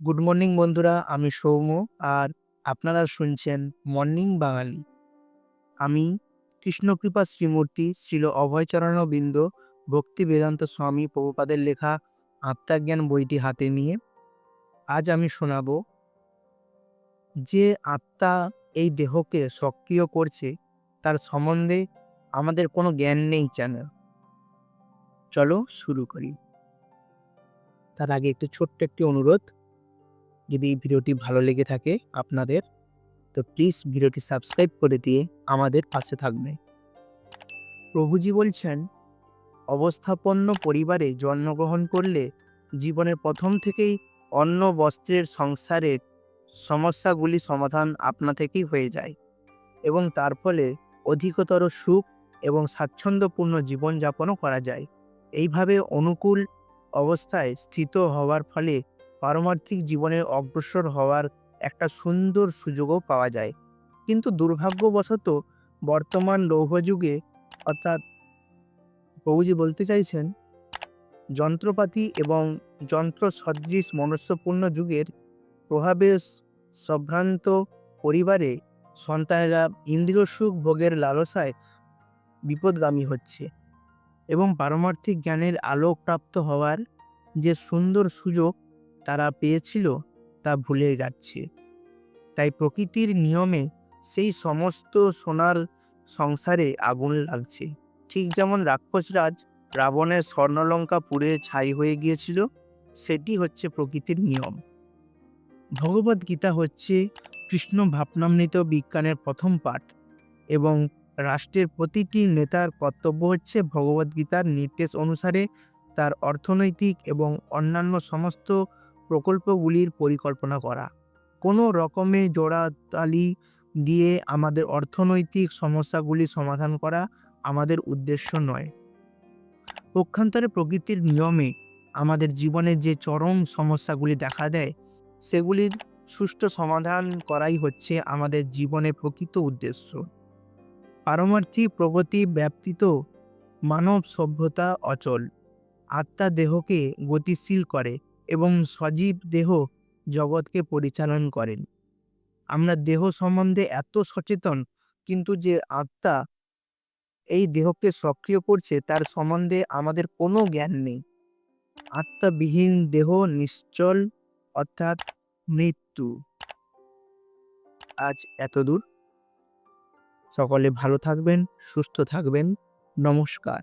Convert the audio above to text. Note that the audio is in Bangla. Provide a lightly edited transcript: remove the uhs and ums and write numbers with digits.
গুড মর্নিং বন্ধুরা, আমি সৌম্য। আর আপনারা শুনছেন মর্নিং বাঙালি। আমি কৃষ্ণকৃপা শ্রীমূর্তি শ্রীল অভয়চরণবৃন্দ ভক্তি বেদান্ত স্বামী প্রভুপাদের লেখা আত্মাজ্ঞান বইটি হাতে নিয়ে আজ আমি শোনাবো যে আত্মা এই দেহকে সক্রিয় করছে তার সম্বন্ধে আমাদের কোনো জ্ঞান নেই কেন। চলো শুরু করি। তার আগে একটু ছোট্ট একটি অনুরোধ, যদি এই ভিডিওটি ভালো লেগে থাকে আপনাদের, তো প্লিজ ভিডিওটি সাবস্ক্রাইব করে দিয়ে আমাদের পাশে থাকবে। প্রভুজি বলছেন, অবস্থাপন্ন পরিবারে জন্মগ্রহণ করলে জীবনের প্রথম থেকেই অন্ন বস্ত্রের সংসারের সমস্যাগুলি সমাধান আপনা থেকেই হয়ে যায় এবং তার ফলে অধিকতর সুখ এবং স্বাচ্ছন্দ্যপূর্ণ জীবনযাপনও করা যায়। এইভাবে অনুকূল অবস্থায় স্থিত হওয়ার ফলে পারমার্থিক জীবনে অগ্রসর হওয়ার একটা সুন্দর সুযোগও পাওয়া যায়। কিন্তু দুর্ভাগ্যবশত বর্তমান লৌহযুগে, অর্থাৎ প্রভুজি বলতে চাইছেন যন্ত্রপাতি এবং যন্ত্র সদৃশ মনুষ্যপূর্ণ যুগের প্রভাবে সম্ভ্রান্ত পরিবারে সন্তানেরা ইন্দ্রিয় সুখ ভোগের লালসায় বিপদগামী হচ্ছে এবং পারমার্থিক জ্ঞানের আলোক প্রাপ্ত হওয়ার যে সুন্দর সুযোগ তারা পেয়েছিল তা ভুলে যাচ্ছে। তাই প্রকৃতির নিয়মে সেই সমস্ত সোনার সংসারে আগুন লাগছে। ঠিক যেমন রাক্ষসরাজ রাবণের স্বর্ণলঙ্কা পুড়ে ছাই হয়ে গিয়েছিল, সেটি হচ্ছে প্রকৃতির নিয়ম। ভগবদ গীতা হচ্ছে কৃষ্ণ ভাবনামৃত বিজ্ঞানের প্রথম পাঠ এবং রাষ্ট্রের প্রতিটি নেতার কর্তব্য হচ্ছে ভগবদ্গীতার নির্দেশ অনুসারে তার অর্থনৈতিক এবং অন্যান্য সমস্ত প্রকল্পগুলির পরিকল্পনা করা। কোনো রকমে জোড়াতালি দিয়ে আমাদের অর্থনৈতিক সমস্যাগুলি সমাধান করা আমাদের উদ্দেশ্য নয়। পক্ষান্তরে প্রকৃতির নিয়মে আমাদের জীবনে যে চরম সমস্যাগুলি দেখা দেয় সেগুলির সুষ্ঠু সমাধান করাই হচ্ছে আমাদের জীবনের প্রকৃত উদ্দেশ্য। পারমার্থিক প্রগতি ব্যতীত মানব সভ্যতা অচল। আত্মা দেহকে গতিশীল করে এবং সজীব দেহ জগৎকে পরিচালন করেন। আমরা দেহ সম্বন্ধে এত সচেতন, কিন্তু যে আত্মা এই দেহকে সক্রিয় করছে তার সম্বন্ধে আমাদের কোনো জ্ঞান নেই। আত্মাবিহীন দেহ নিশ্চল, অর্থাৎ মৃত্যু। আজ এতদূর। সকলে ভালো থাকবেন, সুস্থ থাকবেন। নমস্কার।